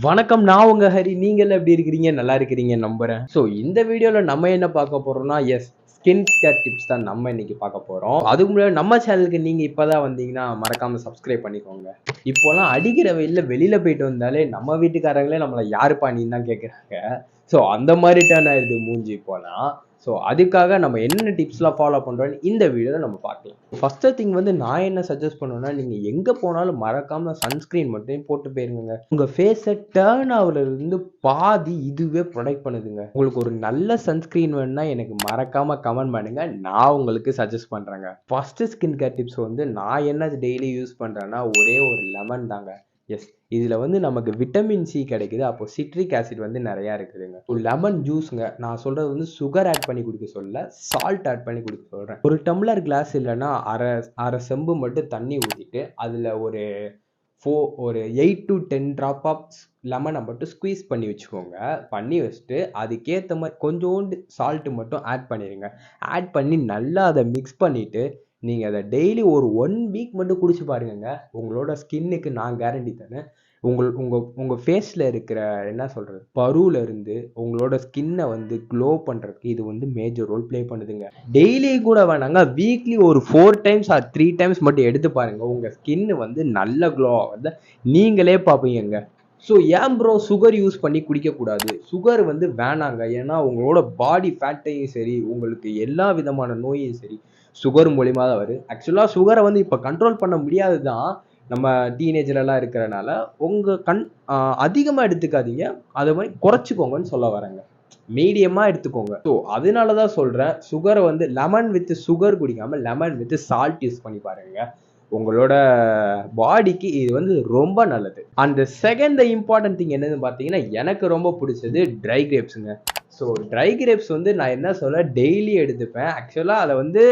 வணக்கம், நான் உங்க ஹரி. நீங்கள் எப்படி இருக்கிறீங்க? நல்லா இருக்கிறீங்க நம்புறேன். ஸோ இந்த வீடியோல நம்ம என்ன பார்க்க போறோம்னா, ஸ்கின் கேர் டிப்ஸ் தான் நம்ம இன்னைக்கு பார்க்க போறோம். அதுக்கு முன்னாடி நம்ம சேனலுக்கு நீங்க இப்பதான் வந்தீங்கன்னா மறக்காம சப்ஸ்கிரைப் பண்ணிக்கோங்க. இப்போலாம் அடிக்கிற வெயில்ல வெளியில போயிட்டு வந்தாலே நம்ம வீட்டுக்காரங்களே நம்மள யாருப்பா நீன்னு தான் கேட்குறாங்க. ஸோ அந்த மாதிரி டர்ன் ஆயிடுது மூஞ்சி இப்போலாம். ஸோ அதுக்காக நம்ம என்னென்ன டிப்ஸ்லாம் ஃபாலோ பண்ணுறோன்னு இந்த வீடியோவில் நம்ம பார்க்கலாம். ஃபர்ஸ்ட் திங் வந்து நான் என்ன சஜஸ்ட் பண்ணுவேன்னா, நீங்கள் எங்கே போனாலும் மறக்காம சன்ஸ்க்ரீன் மட்டும் போட்டு போயிருங்க. உங்கள் ஃபேஸை டர்ன் ஆகுறதுலேருந்து பாதி இதுவே ப்ரொடெக்ட் பண்ணுதுங்க. உங்களுக்கு ஒரு நல்ல சன்ஸ்க்ரீன் வேணும்னா எனக்கு மறக்காம கமெண்ட் பண்ணுங்க, நான் உங்களுக்கு சஜஸ்ட் பண்ணுறேங்க. ஃபர்ஸ்ட் ஸ்கின் கேர் டிப்ஸ் வந்து நான் என்ன டெய்லி யூஸ் பண்ணுறேன்னா ஒரே ஒரு லெமன் தாங்க. இதில் வந்து நமக்கு விட்டமின் சி கிடைக்குது. அப்போ சிட்ரிக் ஆசிட் வந்து நிறையா இருக்குதுங்க. ஒரு லெமன் ஜூஸுங்க. நான் சொல்கிறது வந்து சுகர் ஆட் பண்ணி குடிக்க சொல்ல, சால்ட் ஆட் பண்ணி குடிக்க சொல்கிறேன். ஒரு டம்ளர் கிளாஸ் இல்லைன்னா அரை செம்பு மட்டும் தண்ணி ஊற்றிட்டு அதில் ஒரு 8 to 10 ட்ராப் ஆஃப் லெமனை மட்டும் ஸ்குவீஸ் பண்ணி வச்சுக்கோங்க. பண்ணி வச்சுட்டு அதுக்கேற்ற மாதிரி கொஞ்சோண்டு சால்ட்டு மட்டும் ஆட் பண்ணிடுங்க. ஆட் பண்ணி நல்லா அதை மிக்ஸ் பண்ணிவிட்டு நீங்கள் அதை டெய்லி ஒரு 1 வீக் மட்டும் குடிச்சு பாருங்க. உங்களோட ஸ்கின்னுக்கு நான் கேரண்டி தரேன். உங்கள் ஃபேஸில் இருக்கிற என்ன சொல்கிறது பருவில் இருந்து உங்களோட ஸ்கின்னை வந்து க்ளோ பண்ணுறதுக்கு இது வந்து மேஜர் ரோல் ப்ளே பண்ணுதுங்க. டெய்லி கூட வேணாங்க, வீக்லி ஒரு 4 டைம்ஸ் ஆர் 3 டைம்ஸ் மட்டும் எடுத்து பாருங்கள். உங்கள் ஸ்கின்னு வந்து நல்ல க்ளோ ஆகுது நீங்களே பார்ப்பீங்க. ஸோ ஏன் ப்ரோ சுகர் யூஸ் பண்ணி குடிக்கக்கூடாது? சுகர் வந்து வேணாங்க. ஏன்னா உங்களோட பாடி ஃபேட்டையும் சரி, உங்களுக்கு எல்லா விதமான நோயும் சரி சுகர் மூலியமாக தான் வருது. ஆக்சுவலாக சுகரை வந்து இப்போ கண்ட்ரோல் பண்ண முடியாது தான், நம்ம டீனேஜர்லாம் இருக்கிறனால. உங்கள் அதிகமாக எடுத்துக்காதீங்க, அதை மாதிரி குறைச்சிக்கோங்கன்னு சொல்ல வரேங்க. மீடியமாக எடுத்துக்கோங்க. ஸோ அதனால தான் சொல்கிறேன், சுகரை வந்து லெமன் வித் சுகர் குடிக்காமல் லெமன் வித் சால்ட் யூஸ் பண்ணி பாருங்க. உங்களோட பாடிக்கு இது வந்து ரொம்ப நல்லது. அந்த செகண்ட் இம்பார்ட்டன்ட் திங் என்னன்னு பார்த்தீங்கன்னா, எனக்கு ரொம்ப பிடிச்சது ட்ரை கிரேப்ஸுங்க. ஸோ ட்ரை கிரேப்ஸ் வந்து நான் என்ன சொல்ல டெய்லி எடுத்துப்பேன். ஆக்சுவலாக அதை வந்து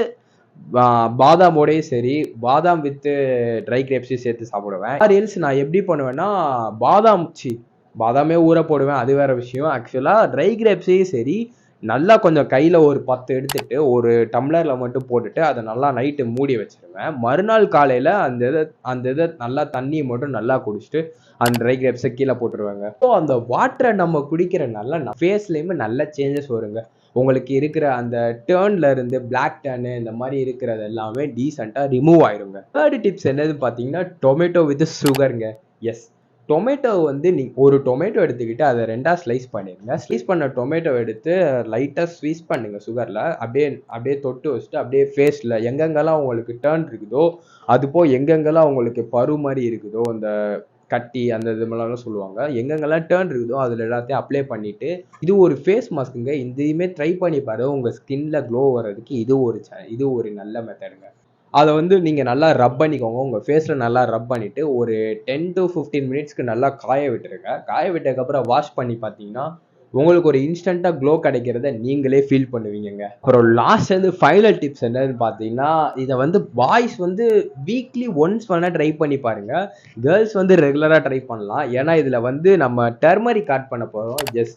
பாதாமோடையும் சரி, பாதாம் வித்து ட்ரை கிரேப்ஸையும் சேர்த்து சாப்பிடுவேன். ரீல்ஸ் நான் எப்படி பண்ணுவேன்னா, பாதாமே ஊற போடுவேன், அது வேற விஷயம். ஆக்சுவலாக ட்ரை கிரேப்ஸையும் சரி நல்லா கொஞ்சம் கையில் ஒரு 10 எடுத்துட்டு ஒரு டம்ளரில் மட்டும் போட்டுட்டு அதை நல்லா நைட்டு மூடி வச்சிருவேன். மறுநாள் காலையில் அந்த இதை நல்லா தண்ணியை மட்டும் நல்லா குடிச்சிட்டு அந்த ட்ரை கிரேப்ஸை கீழே போட்டுருவாங்க. ஸோ அந்த வாட்டரை நம்ம குடிக்கிறனால ஃபேஸ்லேயுமே நல்ல சேஞ்சஸ் வருங்க. உங்களுக்கு இருக்கிற அந்த டேர்ன்ல இருந்து பிளாக் டேர்னு இந்த மாதிரி இருக்கிறது எல்லாமே டீசெண்டாக ரிமூவ் ஆயிருங்க. தேர்ட் டிப்ஸ் என்னது பார்த்தீங்கன்னா, டொமேட்டோ வித் சுகருங்க. டொமேட்டோ வந்து ஒரு டொமேட்டோ எடுத்துக்கிட்டு அதை 2ஆ ஸ்லைஸ் பண்ணிடுங்க. ஸ்லைஸ் பண்ண டொமேட்டோ எடுத்து லைட்டாக ஸ்வீஸ் பண்ணுங்க சுகரில். அப்படியே தொட்டு வச்சுட்டு அப்படியே ஃபேஸில் எங்கெங்கெல்லாம் உங்களுக்கு டேர்ன் இருக்குதோ, அதுபோ எங்கெங்கெல்லாம் உங்களுக்கு பரு மாதிரி இருக்குதோ, அந்த கட்டி அந்த இது மாதிரிலாம் சொல்லுவாங்க, எங்கெங்கெல்லாம் டேர்ன் இருக்குதோ அதில் எல்லாத்தையும் அப்ளை பண்ணிவிட்டு, இது ஒரு ஃபேஸ் மாஸ்க்குங்க. இதையுமே ட்ரை பண்ணி பாருங்க. உங்கள் ஸ்கின்ல க்ளோ வர்றதுக்கு இது ஒரு நல்ல மெத்தடுங்க. அதை வந்து நீங்கள் நல்லா ரப் பண்ணிக்கோங்க. உங்கள் ஃபேஸில் நல்லா ரப் பண்ணிவிட்டு ஒரு 10 to 15 மினிட்ஸ்க்கு நல்லா காய விட்டுருங்க. காய விட்டதுக்கப்புறம் வாஷ் பண்ணி பார்த்தீங்கன்னா உங்களுக்கு ஒரு இன்ஸ்டண்ட்டாக க்ளோ கிடைக்கிறத நீங்களே ஃபீல் பண்ணுவீங்க. அப்புறம் லாஸ்ட் வந்து ஃபைனல் டிப்ஸ் என்னன்னு பார்த்தீங்கன்னா, இதை வந்து பாய்ஸ் வந்து வீக்லி ஒன்ஸ் வேணால் ட்ரை பண்ணி பாருங்கள். கேர்ள்ஸ் வந்து ரெகுலராக ட்ரை பண்ணலாம். ஏன்னா இதில் வந்து நம்ம டர்மரிக் ஆட் பண்ண போகிறோம்,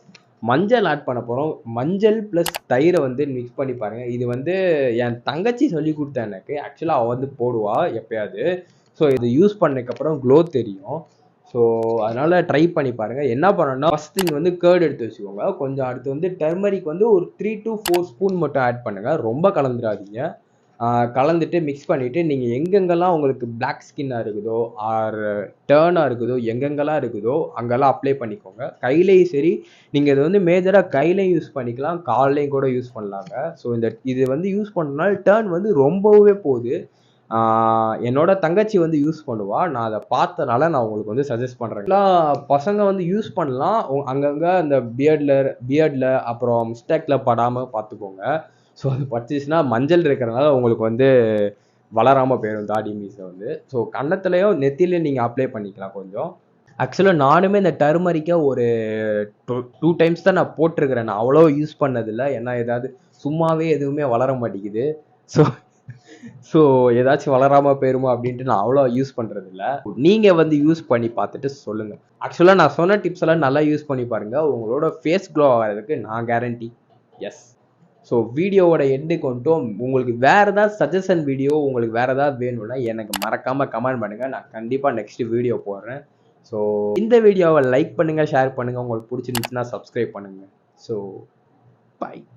மஞ்சள் ஆட் பண்ண போகிறோம். மஞ்சள் ப்ளஸ் தயிரை வந்து மிக்ஸ் பண்ணி பாருங்கள். இது வந்து என் தங்கச்சி சொல்லி கொடுத்தா எனக்கு. ஆக்சுவலாக அவள் வந்து போடுவா எப்பயாவது. ஸோ இது யூஸ் பண்ணதுக்கப்புறம் க்ளோ தெரியும். ஸோ அதனால் ட்ரை பண்ணி பாருங்கள். என்ன பண்ணணும்னா, ஃபஸ்ட் திங் வந்து கேர்டு எடுத்து வச்சுக்கோங்க. கொஞ்சம் அடுத்து வந்து டர்மரிக் வந்து ஒரு 3 to 4 ஸ்பூன் மட்டும் ஆட் பண்ணுங்கள். ரொம்ப கலந்துடாதீங்க. கலந்துட்டு மிக்ஸ் பண்ணிவிட்டு நீங்கள் எங்கெங்கெல்லாம் உங்களுக்கு பிளாக் ஸ்கின்னாக இருக்குதோ ஆர் டேர்னாக இருக்குதோ எங்கெங்கெல்லாம் இருக்குதோ அங்கெல்லாம் அப்ளை பண்ணிக்கோங்க. கையிலையும் சரி, நீங்கள் இது வந்து மேஜராக கையிலையும் யூஸ் பண்ணிக்கலாம், கால்லையும் கூட யூஸ் பண்ணலாங்க. ஸோ இது வந்து யூஸ் பண்ணனால டேர்ன் வந்து ரொம்பவே போகுது. என்னோட தங்கச்சி வந்து யூஸ் பண்ணுவா. நான் அதை பார்த்தனால நான் உங்களுக்கு வந்து சஜஸ்ட் பண்ணுறேன். பசங்க வந்து யூஸ் பண்ணலாம். அங்கங்கே அந்த பியர்டில் அப்புறம் மிஸ்டேக்கில் படாமல் பார்த்துக்கோங்க. ஸோ அது பட்டுச்சுன்னா மஞ்சள் இருக்கிறனால உங்களுக்கு வந்து வளராமல் போயிடும் தாடி மீசை வந்து. ஸோ கன்னத்துலேயும் நெத்திலையும் நீங்கள் அப்ளை பண்ணிக்கலாம் கொஞ்சம். ஆக்சுவலாக நானுமே இந்த டர்மரிக்கை ஒரு 2 டைம்ஸ் தான் நான் போட்டிருக்கிறேன். நான் அவ்வளோ யூஸ் பண்ணதில்லை. ஏன்னா ஏதாவது சும்மாவே எதுவுமே வளர மாட்டேங்குது. ஸோ ஏதாச்சும் வளராமல் போயிருமோ அப்படின்ட்டு நான் அவ்வளோ யூஸ் பண்ணுறதில்ல. நீங்கள் வந்து யூஸ் பண்ணி பார்த்துட்டு சொல்லுங்கள். ஆக்சுவலாக நான் சொன்ன டிப்ஸ் எல்லாம் நல்லா யூஸ் பண்ணி பாருங்கள். உங்களோட ஃபேஸ் க்ளோ ஆகிறதுக்கு நான் கேரண்டி. ஸோ வீடியோவோட எண்டுக்கு வந்துட்டோம். உங்களுக்கு வேறு ஏதாவது சஜஷன் வீடியோ உங்களுக்கு வேறு ஏதாவது வேணும்னா எனக்கு மறக்காமல் கமெண்ட் பண்ணுங்கள். நான் கண்டிப்பாக நெக்ஸ்ட் வீடியோ போடுறேன். ஸோ இந்த வீடியோவை லைக் பண்ணுங்கள், ஷேர் பண்ணுங்கள், உங்களுக்கு பிடிச்சிருந்துச்சுன்னா சப்ஸ்கிரைப் பண்ணுங்கள். So by.